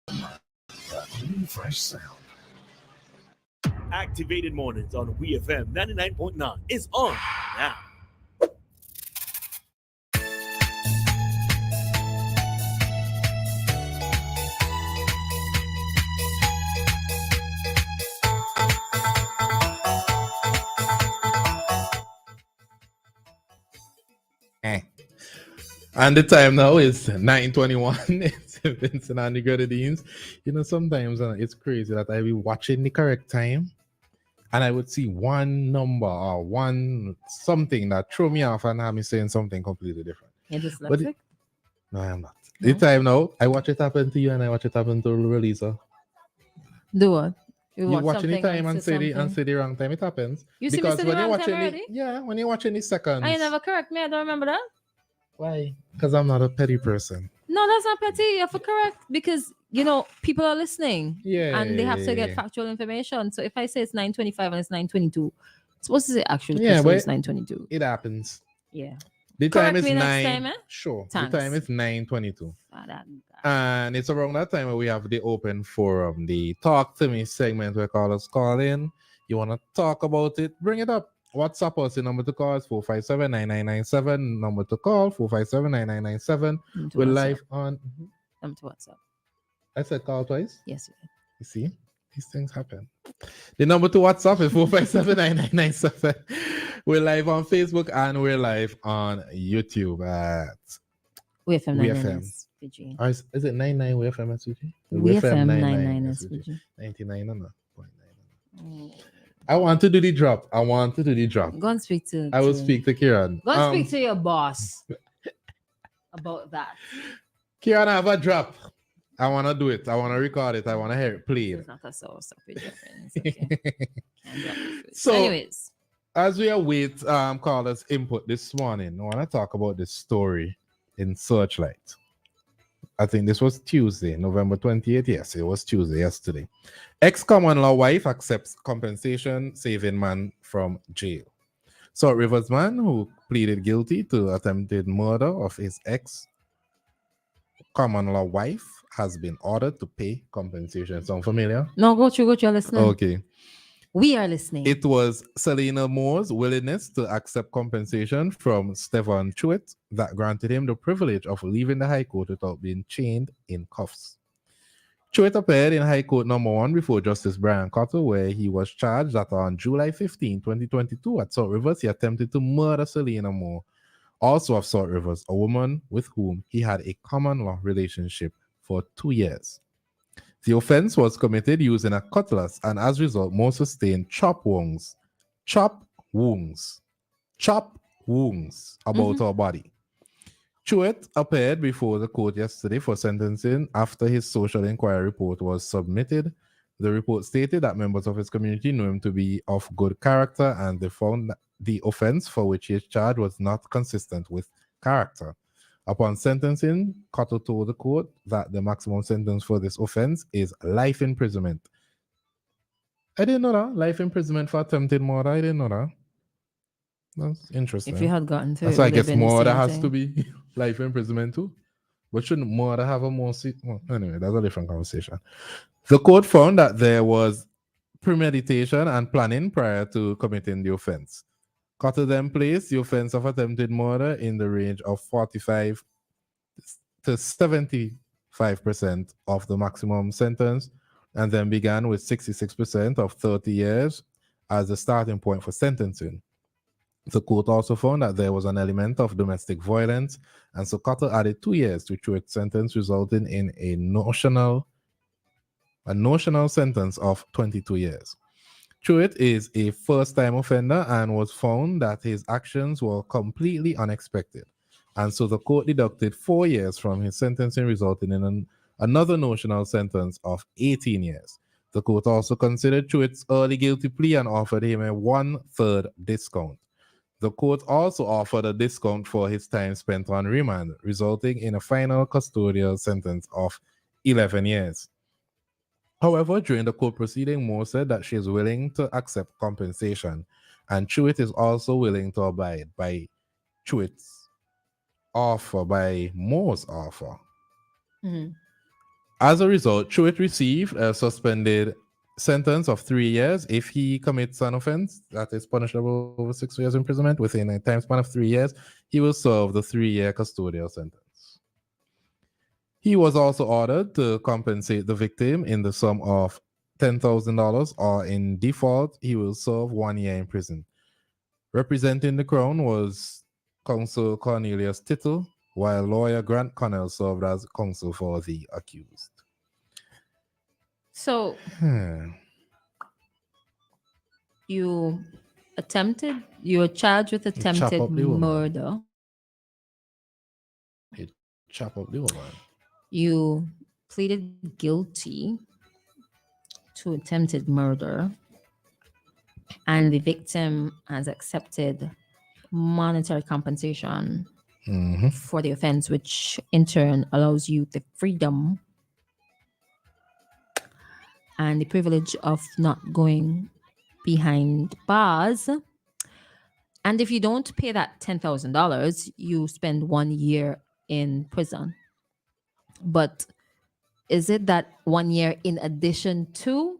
New fresh sound. Activated mornings on WEFM 99.9 is on now. And the time now is 9:21. It's Vincent and the Grenadines. Sometimes it's crazy that I be watching the correct time and I would see one number or one something that throw me off and have me saying something completely different. You're dyslexic? No, I am not. No? The time now, I watch it happen to you and I watch it happen to Relisa. Do what? You watching the time and say the wrong time. It happens. You see me say the when you're wrong time watching already? when you're watching the seconds. I never correct me. I don't remember that. Why? Because I'm not a petty person. No, that's not petty. You have to correct because people are listening. Yeah. And they have to get factual information. So if I say it's 9:25 and it's 9:22, it's supposed to say actually but it's 9:22. It happens. Yeah. The Correct time is me next 9. time, eh? Sure. Thanks. The time is 9:22. And it's around that time where we have the open forum, the Talk to Me segment where callers call in. You want to talk about it? Bring it up. WhatsApp us. The number to call is 457-9997. Number to call 457-9997. We're live on. Number to WhatsApp. I said call twice. Yes. You see, these things happen. The number to WhatsApp is 457-9997. We're live on Facebook and we're live on YouTube at WEFM 99 SVG. Is it 99 WEFM SVG? WEFM 99 SVG. 99 or 0.9. I want to do the drop. Go and speak to. I will speak to Kieran. Go and speak to your boss about that. Kieran, I have a drop. I want to do it. I want to record it. I want to hear it played. It's not a sour stuff with your friends. Okay. So, anyways, as we await callers' input this morning, I want to talk about this story in Searchlight. I think this was Tuesday, November 28th. Yes, it was Tuesday, yesterday. Ex-common law wife accepts compensation, saving man from jail. Salt Rivers man who pleaded guilty to attempted murder of his ex-common law wife has been ordered to pay compensation. Sound familiar? No, go through, listening. Okay. We are listening. It was Selena Moore's willingness to accept compensation from Stephen Chewett that granted him the privilege of leaving the High Court without being chained in cuffs. Chewett appeared in High Court number 1 before Justice Brian Cottle, where he was charged that on July 15, 2022, at Salt Rivers, he attempted to murder Selena Moore, also of Salt Rivers, a woman with whom he had a common law relationship for 2 years. The offense was committed using a cutlass, and as a result, Moore sustained chop wounds about her body. Chewett appeared before the court yesterday for sentencing after his social inquiry report was submitted. The report stated that members of his community knew him to be of good character, and they found that the offense for which he is charged was not consistent with character. Upon sentencing, Cottle told the court that the maximum sentence for this offense is life imprisonment. I didn't know that. Life imprisonment for attempted murder. I didn't know that. That's interesting. If you had gotten to so I guess murder has to be life imprisonment too. But shouldn't murder have a more... Well, anyway, that's a different conversation. The court found that there was premeditation and planning prior to committing the offense. Cottle then placed the offense of attempted murder in the range of 45 to 75% of the maximum sentence, and then began with 66% of 30 years as the starting point for sentencing. The court also found that there was an element of domestic violence, and so Cottle added 2 years to Chewett's sentence, resulting in a notional sentence of 22 years. Chewett is a first-time offender and was found that his actions were completely unexpected. And so the court deducted 4 years from his sentencing, resulting in another notional sentence of 18 years. The court also considered Chewett's early guilty plea and offered him a 1/3 discount. The court also offered a discount for his time spent on remand, resulting in a final custodial sentence of 11 years. However, during the court proceeding, Moore said that she is willing to accept compensation, and Chewett is also willing to abide by Chewett's offer, by Moore's offer. Mm-hmm. As a result, Truitt received a suspended sentence of 3 years. If he commits an offense that is punishable over 6 years imprisonment within a time span of 3 years, he will serve the 3-year custodial sentence. He was also ordered to compensate the victim in the sum of $10,000, or in default, he will serve 1 year in prison. Representing the Crown was counsel Cornelius Tittle, while lawyer Grant Connell served as counsel for the accused. So you were charged with attempted murder. It chop up the woman. You pleaded guilty to attempted murder, and the victim has accepted monetary compensation for the offense, which in turn allows you the freedom and the privilege of not going behind bars. And if you don't pay that $10,000, you spend 1 year in prison. But is it that 1 year in addition to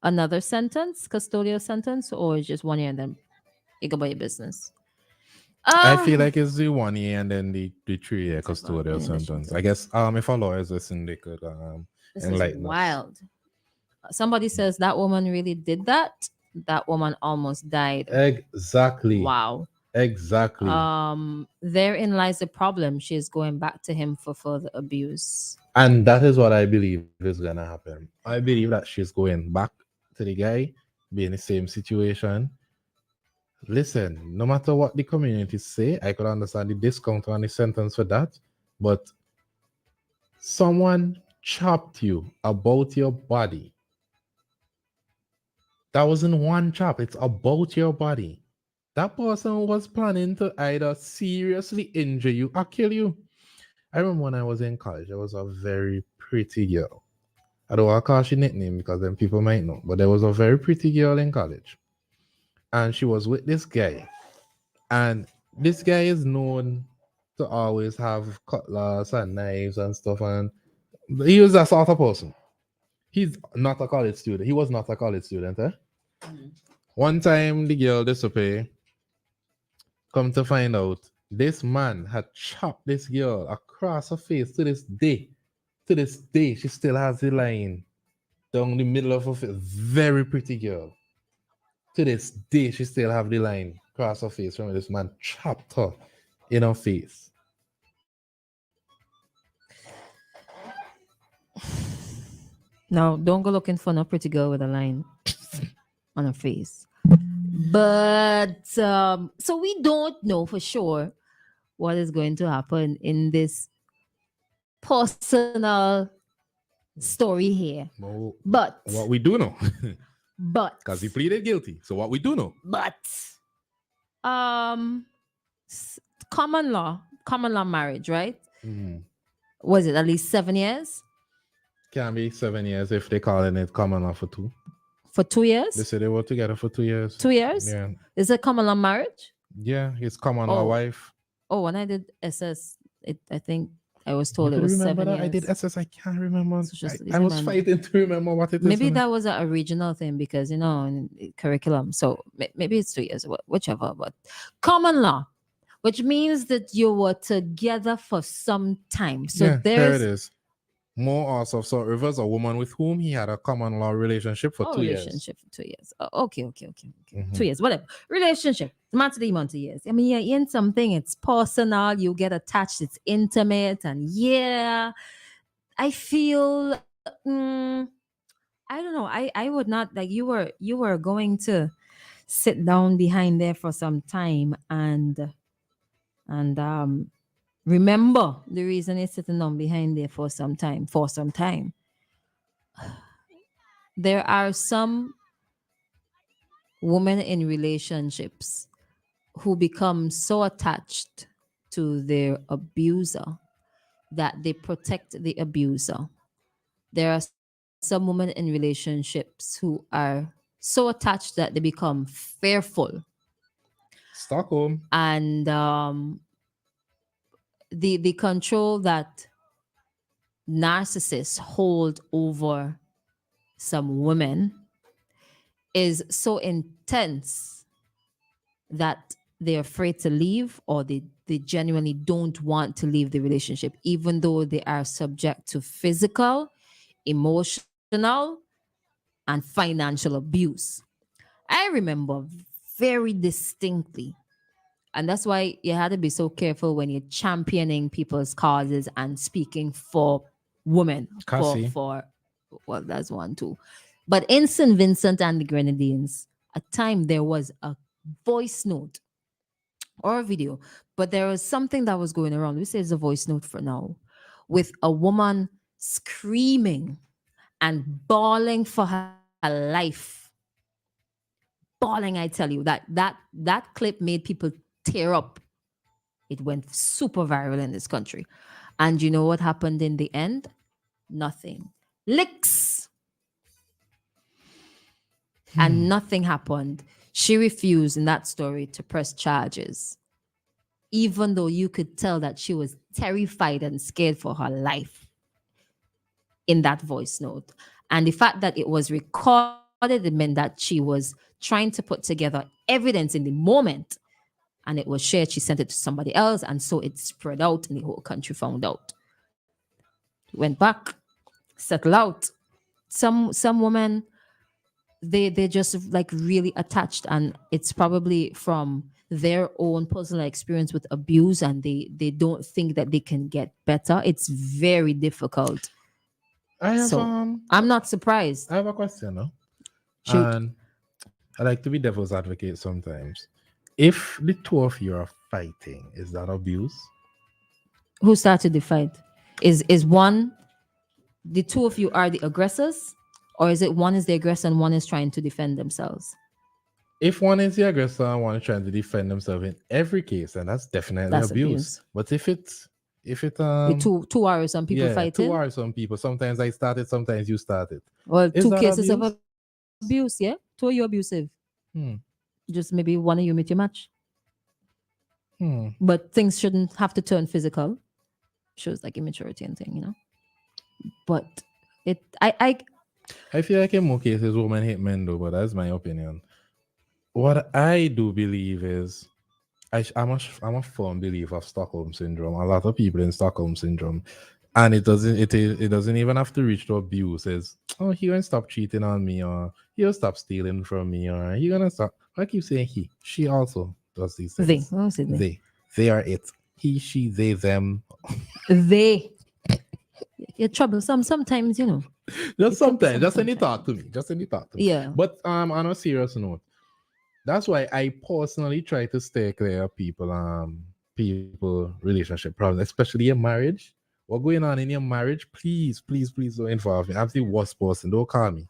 another sentence, custodial sentence, or is just 1 year and then you go about your business? I feel like it's the 1 year and then the 3-year custodial sentence. I guess if our lawyers listen, they could this enlighten is wild. Somebody says that woman really did that. That woman almost died. Exactly. Wow. Exactly. Therein lies the problem. She is going back to him for further abuse. And that is what I believe is gonna happen. I believe that she's going back to the guy, be in the same situation. Listen, no matter what the community say, I could understand the discount on the sentence for that, but someone chopped you about your body. That wasn't one chop, it's about your body. That person was planning to either seriously injure you or kill you. I remember when I was in college, there was a very pretty girl. I don't want to call she nickname because then people might know, but there was a very pretty girl in college. And she was with this guy. And this guy is known to always have cutlass and knives and stuff. And he was that sort of person. He's not a college student. He was not a college student. One time, the girl disappeared. Come to find out, this man had chopped this girl across her face to this day. To this day, she still has the line down the middle of her face. Very pretty girl. To this day, she still have the line across her face from this man chopped her in her face. Now, don't go looking for no pretty girl with a line on her face. But so we don't know for sure what is going to happen in this personal story here. No, but what we do know, but because he pleaded guilty. So what we do know, but common law marriage, right? Was it at least 7 years? Can be 7 years if they calling it common law for 2. For 2 years? They say they were together for 2 years. 2 years? Yeah. Is it common law marriage? Yeah, it's common law wife. Oh, when I did SS, I think I was told it was 7 years. I did SS. I can't remember. I was fighting to remember what it is. Maybe that was a regional thing because, in curriculum. So maybe it's 2 years, whichever. But common law, which means that you were together for some time. So there it is. More also, so reverse a woman with whom he had a common law relationship for 2 years. Relationship for 2 years. Okay. 2 years, whatever. Relationship, monthly years. I mean, you're in something, it's personal, you get attached, it's intimate, and I feel, I don't know, I would not, like, you were going to sit down behind there for some time and remember the reason he's sitting down behind there for some time. There are some women in relationships who become so attached to their abuser that they protect the abuser. There are some women in relationships who are so attached that they become fearful. Stockholm. And the control that narcissists hold over some women is so intense that they're afraid to leave, or they genuinely don't want to leave the relationship, even though they are subject to physical, emotional, and financial abuse. I remember very distinctly, and that's why you had to be so careful when you're championing people's causes and speaking for women. Cassie. For well, that's one too. But in St. Vincent and the Grenadines, at time there was a voice note or a video, but there was something that was going around. We say it's a voice note for now, with a woman screaming and bawling for her life. Bawling, I tell you, that clip made people tear up. It went super viral in this country. And you know what happened in the end? Nothing. Licks. And nothing happened. She refused in that story to press charges, even though you could tell that she was terrified and scared for her life in that voice note. And the fact that it was recorded, it meant that she was trying to put together evidence in the moment, and it was shared. She sent it to somebody else, and so it spread out, and the whole country found out. Went back, settled out. Some women, they just like really attached, and it's probably from their own personal experience with abuse, and they don't think that they can get better. It's very difficult. I have So I'm not surprised. I have a question, no? Shoot. And I like to be devil's advocate sometimes. If the two of you are fighting, is that abuse? Who started the fight? Is one, the two of you are the aggressors, or is it one is the aggressor and one is trying to defend themselves? If one is the aggressor and one is trying to defend themselves in every case, then that's definitely That's abuse. abuse. But if it The two are some people yeah, fighting. two are some people. Sometimes I started, sometimes you started. Well, Is two that cases of abuse? abuse, yeah? Two of you abusive. Hmm. Just maybe one of you meet your match. Hmm. But things shouldn't have to turn physical. Shows like immaturity and thing, you know. But I feel like in more cases women hate men though, but that's my opinion. What I do believe is I'm a firm believer of Stockholm syndrome. A lot of people in Stockholm syndrome, and it doesn't even have to reach to abuse. It's, oh, he gonna stop cheating on me, or he'll stop stealing from me, or he gonna stop. I keep saying she also does these they, things. what was it? They are it. He, she, they, them. They. You're troublesome sometimes, you know. Just sometimes, just when sometimes. you talk to me, just when you talk to me. Yeah. But on a serious note, that's why I personally try to stay clear of people relationship problems, especially in marriage. What going on in your marriage? Please don't involve me. I'm the worst person. Don't call me.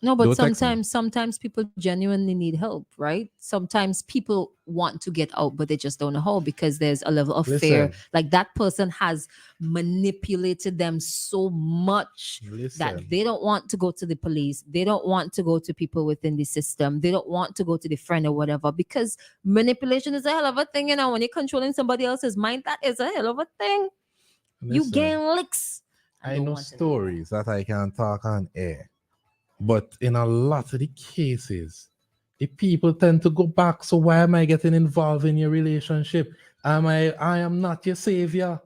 No, but Don't text me. sometimes people genuinely need help, right? Sometimes people want to get out, but they just don't know how, because there's a level of fear. Listen. Like that person has manipulated them so much that Listen. they don't want to go to the police. They don't want to go to people within the system. They don't want to go to the friend or whatever, because manipulation is a hell of a thing. You know, when you're controlling somebody else's mind, that is a hell of a thing. You Listen. gain licks. I don't know want to do stories that I can talk on air, but in a lot of the cases, the people tend to go back. So why am I getting involved in your relationship? I am not your savior.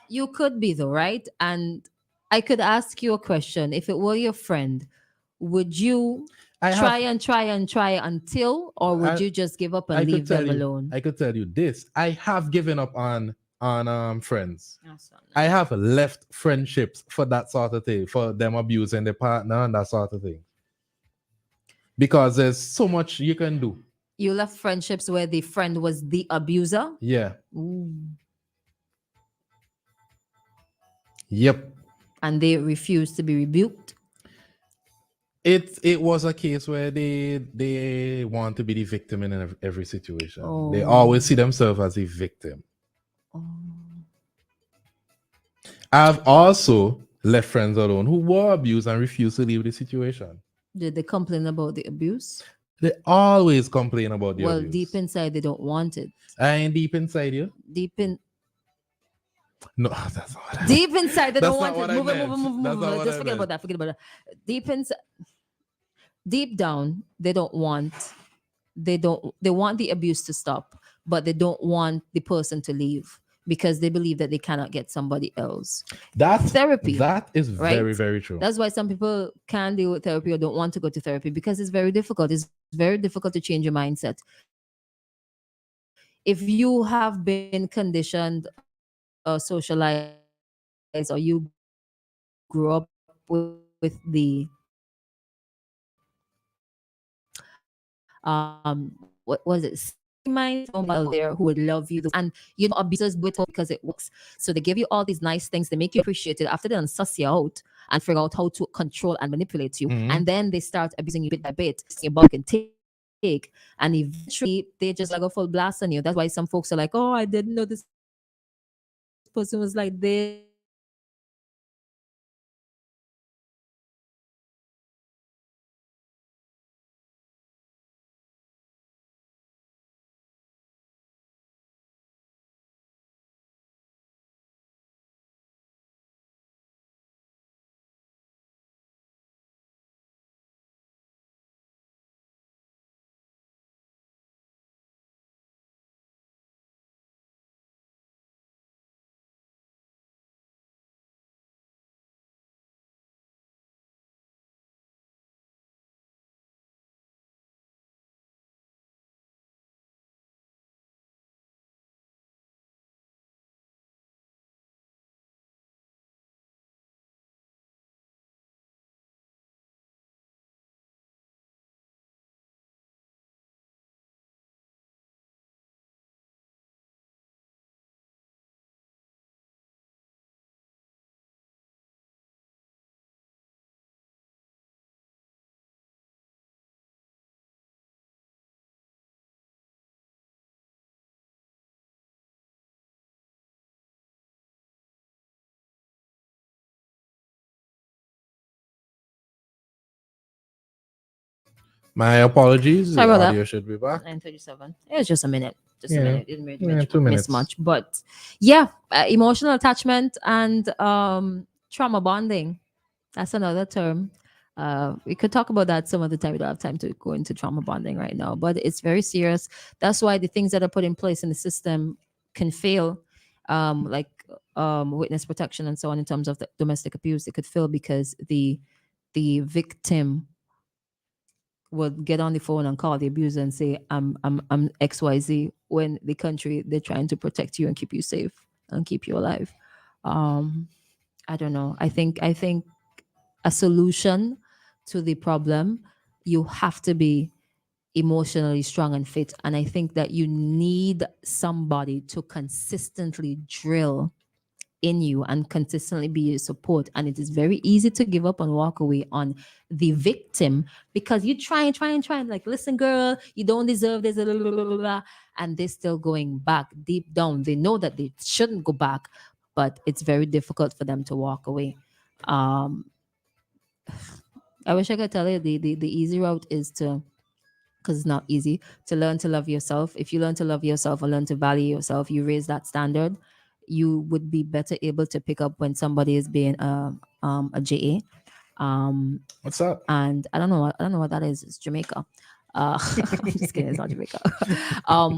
You could be though, right? And I could ask you a question. If it were your friend, would you try until, or would you just give up and leave them alone? I could tell you this. I have given up on friends. I have left friendships for that sort of thing, for them abusing their partner and that sort of thing. Because there's so much you can do. You left friendships where the friend was the abuser? Yeah. Ooh. Yep. And they refused to be rebuked? It was a case where they want to be the victim in every situation. Oh. They always see themselves as a victim. Oh. I've also left friends alone who were abused and refused to leave the situation. Did they complain about the abuse? They always complain about the abuse. Well, deep inside, they don't want it. I ain't deep inside you. Deep in. No, that's not what I Deep inside, they That's don't want not it. what I Move it, meant. move it, move it, That's move not it. what Just I forget about meant. that. Forget about that. Deep inside, deep down, they don't want. They want the abuse to stop, but they don't want the person to leave because they believe that they cannot get somebody else. Therapy, That is right? very, very true. That's why some people can't deal with therapy or don't want to go to therapy because it's very difficult. It's very difficult to change your mindset. If you have been conditioned or socialized or you grew up with what was it? Mind somebody out there who would love you, and abusers do it all because it works. So they give you all these nice things, they make you appreciate it. After they suss you out and figure out how to control and manipulate you, Mhm. and then they start abusing you bit by bit, your body can take, and eventually they just like a full blast on you. That's why some folks are like, "Oh, I didn't know this person was like this," and they start abusing you bit by bit, and eventually they just like a full blast on you. That's why some folks are like, "Oh, I didn't know this person was like this," and they start abusing you bit by bit, and eventually they just like a full blast on you. That's why some folks are like, "Oh, I didn't know this person was like this," and they start abusing you bit by bit, and eventually they just like a full blast on you. My apologies. Sorry The about audio that. should be back. 9:37. It was just a minute. Just a Yeah. minute. Didn't really Yeah, 2 miss minutes. much. But yeah, emotional attachment and trauma bonding. That's another term. We could talk about that some other time. We don't have time to go into trauma bonding right now, but it's very serious. That's why the things that are put in place in the system can fail, like witness protection and so on in terms of the domestic abuse. It could fail because the victim would get on the phone and call the abuser and say, I'm XYZ, when the country, they're trying to protect you and keep you safe and keep you alive. Um, I don't know. I think a solution to the problem, you have to be emotionally strong and fit. And I think that you need somebody to consistently drill in you and consistently be your support. And it is very easy to give up and walk away on the victim because you try and try and try and like, listen, girl, you don't deserve this, blah, blah, blah, blah, blah," and they're still going back deep down. They know that they shouldn't go back, but it's very difficult for them to walk away. Um, I wish I could tell you the easy route is to, because it's not easy, to learn to love yourself. If you learn to love yourself and learn to value yourself, you raise that standard, you would be better able to pick up when somebody is being a JA. What's up? And I don't know what that is. It's Jamaica. I'm just kidding. It's not Jamaica.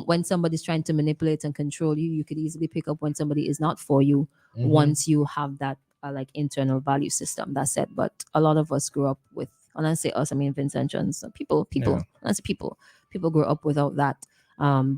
When somebody's trying to manipulate and control you, you could easily pick up when somebody is not for you. Mhm. Once you have that like internal value system. That's it. But a lot of us grew up with, when I say us, I mean Vincentians, people. Yeah. When I say people grew up without that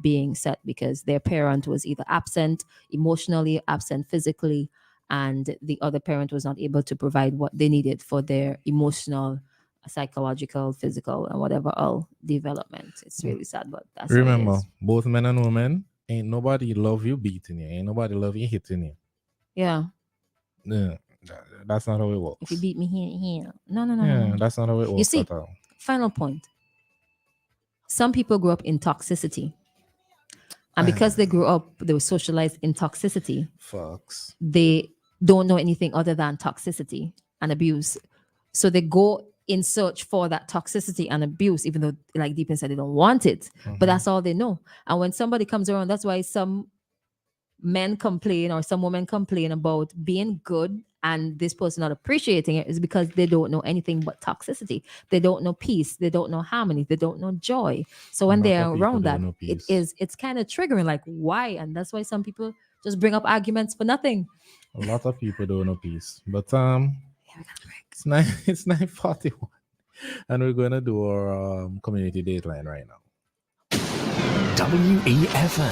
being set because their parent was either absent emotionally, absent physically, and the other parent was not able to provide what they needed for their emotional, psychological, physical, and whatever all development. It's really sad, but that's how it Remember, is. both men and women, ain't nobody love you beating you. Ain't nobody love you hitting you. Yeah. Yeah, that's not how it works. If you beat me here. No. Yeah, that's not how it works see, at all. Final point. Some people grew up in toxicity. And because they grew up, they were socialized in toxicity, Fucks. they don't know anything other than toxicity and abuse. So they go in search for that toxicity and abuse, even though like deep inside they don't want it. But that's all they know. And when somebody comes around, that's why some men complain or some women complain about being good and this person not appreciating it, is because they don't know anything but toxicity. They don't know peace. They don't know harmony. They don't know joy. So when A lot they're of people around that, don't know peace. it's kind of triggering. Like, why? And that's why some people just bring up arguments for nothing. A lot of people don't know peace. But Yeah, we gotta break. it's 9:41. And we're gonna do our community dateline right now. WEFM.